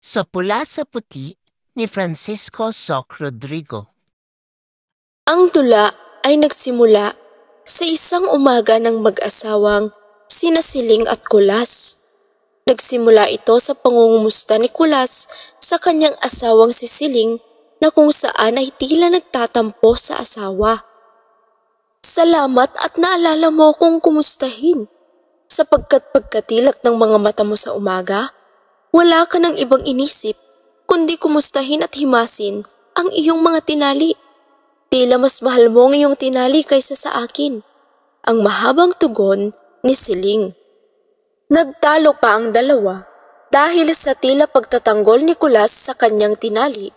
Sa Pula sa Puti ni Francisco Soc Rodrigo. Ang tula ay nagsimula sa isang umaga ng mag-asawang sina Siling at Kulas. Nagsimula ito sa pangungumusta ni Kulas sa kanyang asawang si Siling na kung saan ay tila nagtatampo sa asawa. Salamat at naalala mo kung kumustahin. Sapagkat pagkatilat ng mga mata mo sa umaga, wala ka ng ibang inisip kundi kumustahin at himasin ang iyong mga tinali. Tila mas mahal mo ang iyong tinali kaysa sa akin. Ang mahabang tugon ni Siling. Nagtalo pa ang dalawa dahil sa tila pagtatanggol ni Kulas sa kanyang tinali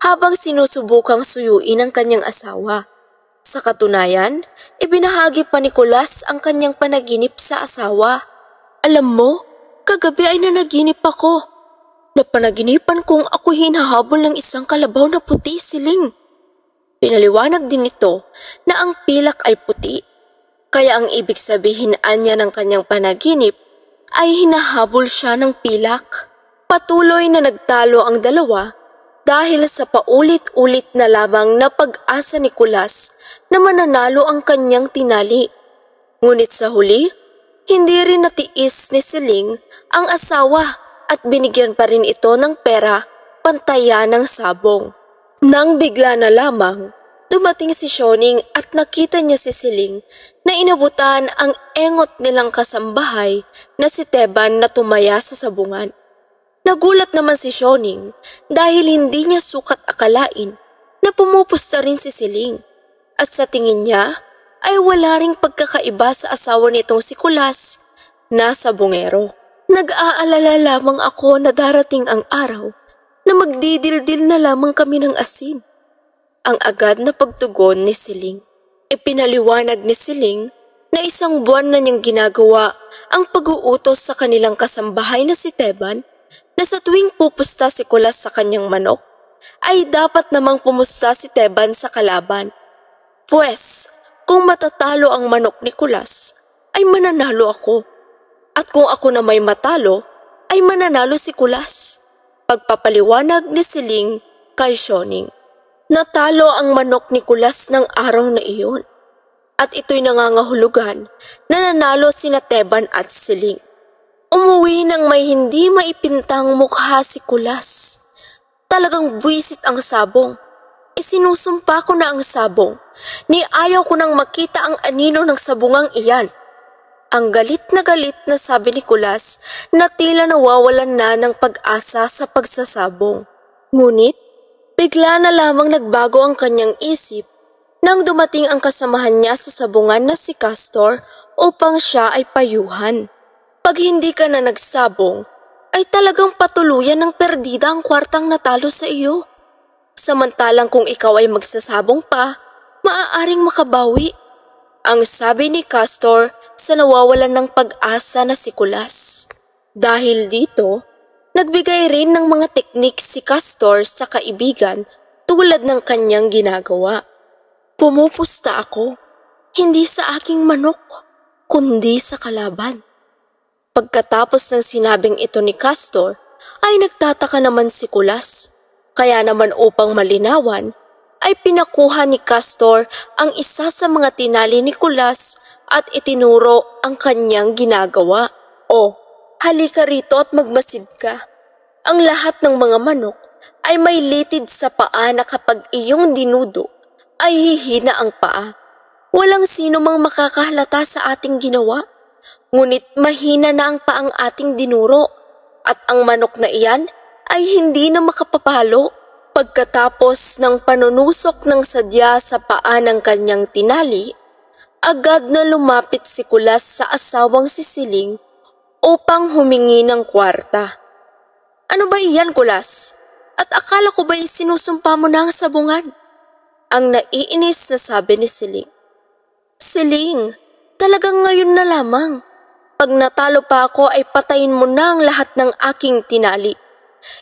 habang sinusubukang suyuin ang kanyang asawa. Sa katunayan, ibinahagi pa ni Kulas ang kanyang panaginip sa asawa. Alam mo, kagabi ay nanaginip ako. Napanaginipan kong ako hinahabol ng isang kalabaw na puti, Siling. Pinaliwanag din ito na ang pilak ay puti, kaya ang ibig sabihin anya ng kanyang panaginip ay hinahabol siya ng pilak. Patuloy na nagtalo ang dalawa dahil sa paulit-ulit na lamang na pag-asa ni Kulas na mananalo ang kanyang tinali. Ngunit sa huli, hindi rin natiis ni Siling ang asawa at binigyan pa rin ito ng pera pantayan ng sabong. Nang bigla na lamang, dumating si Sioning at nakita niya si Siling na inabutan ang engot nilang kasambahay na si Teban na tumaya sa sabungan. Nagulat naman si Sioning dahil hindi niya sukat akalain na pumupusta rin si Siling at sa tingin niya ay wala ring pagkakaiba sa asawa nitong si Kulas na sabungero. Nag-aalala lamang ako na darating ang araw na magdidildil na lamang kami ng asin. Ang agad na pagtugon ni Siling. Ipinaliwanag ni Siling na isang buwan na niyang ginagawa ang pag-uutos sa kanilang kasambahay na si Teban na sa tuwing pupusta si Kulas sa kanyang manok, ay dapat namang pumusta si Teban sa kalaban. Pwes, kung matatalo ang manok ni Kulas, ay mananalo ako. At kung ako na may matalo, ay mananalo si Kulas. Pagpapaliwanag ni Siling kay Sioning. Natalo ang manok ni Kulas ng araw na iyon. At ito'y nangangahulugan na nanalo sina Teban at Siling. Umuwi ng may hindi maipintang mukha si Kulas. Talagang buwisit ang sabong. Isinusumpa ko na ang sabong. Ni ayaw ko nang makita ang anino ng sabungang iyan. Ang galit na sabi ni Kulas na tila nawawalan na ng pag-asa sa pagsasabong. Ngunit, bigla na lamang nagbago ang kanyang isip nang dumating ang kasamahan niya sa sabungan na si Castor upang siya ay payuhan. Pag hindi ka na nagsabong, ay talagang patuluyan ng perdida ang kwartang natalo sa iyo. Samantalang kung ikaw ay magsasabong pa, maaaring makabawi. Ang sabi ni Castor sa nawawalan ng pag-asa na si Kulas. Dahil dito, nagbigay rin ng mga teknik si Castor sa kaibigan tulad ng kanyang ginagawa. Pumupusta ako, hindi sa aking manok, kundi sa kalaban. Pagkatapos ng sinabing ito ni Castor, ay nagtataka naman si Kulas. Kaya naman upang malinawan, ay pinakuha ni Castor ang isa sa mga tinali ni Kulas at itinuro ang kanyang ginagawa. O, halika rito at magmasid ka. Ang lahat ng mga manok ay may litid sa paa na kapag iyong dinudo ay hihina ang paa. Walang sino mang makakahalata sa ating ginawa. Ngunit mahina na ang paang ating dinuro at ang manok na iyan ay hindi na makapapalo. Pagkatapos ng panunusok ng sadya sa paa ng kanyang tinali, agad na lumapit si Kulas sa asawang si Siling upang humingi ng kwarta. Ano ba iyan, Kulas? At akala ko ba'y sinusumpa mo na ang sabungan? Ang naiinis na sabi ni Siling. Siling, talagang ngayon na lamang. Pag natalo pa ako ay patayin mo na ang lahat ng aking tinali.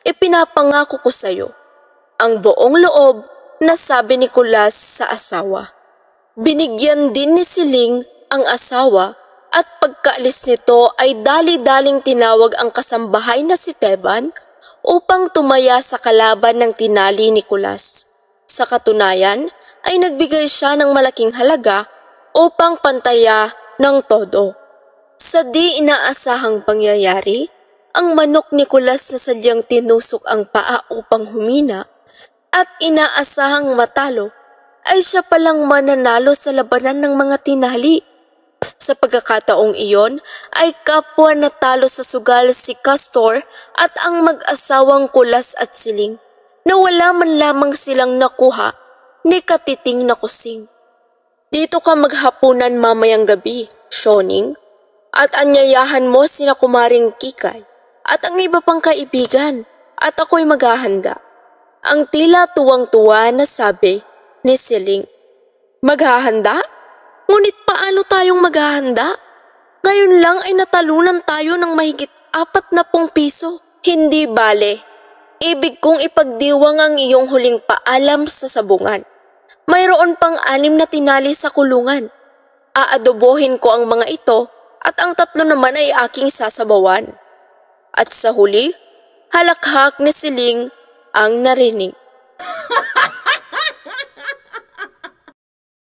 Ipinapangako ko sa iyo. Ang buong loob na sabi ni Kulas sa asawa. Binigyan din ni Siling ang asawa at pagkaalis nito ay dali-daling tinawag ang kasambahay na si Teban upang tumaya sa kalaban ng tinali ni Kulas. Sa katunayan ay nagbigay siya ng malaking halaga upang pantaya ng todo. Sa di inaasahang pangyayari, ang manok ni Kulas na sadyang tinusok ang paa upang humina at inaasahang matalo ay siya palang mananalo sa labanan ng mga tinali. Sa pagkakataong iyon ay kapwa natalo sa sugal si Castor at ang mag-asawang Kulas at Siling na wala man lamang silang nakuha ni Katiting na kusing. Dito ka maghapunan mamayang gabi, Shoning, at anyayahan mo sina Kumaring Kikay at ang iba pang kaibigan at ako'y maghahanda. Ang tila tuwang-tuwa na sabi ni Siling. Maghahanda? Ngunit paano tayong maghahanda? Ngayon lang ay natalunan tayo ng mahigit 40 piso. Hindi bale. Ibig kong ipagdiwang ang iyong huling paalam sa sabungan. Mayroon pang 6 na tinali sa kulungan. Aadobohin ko ang mga ito at ang 3 naman ay aking sasabawan. At sa huli, halakhak ni Siling ang narinig.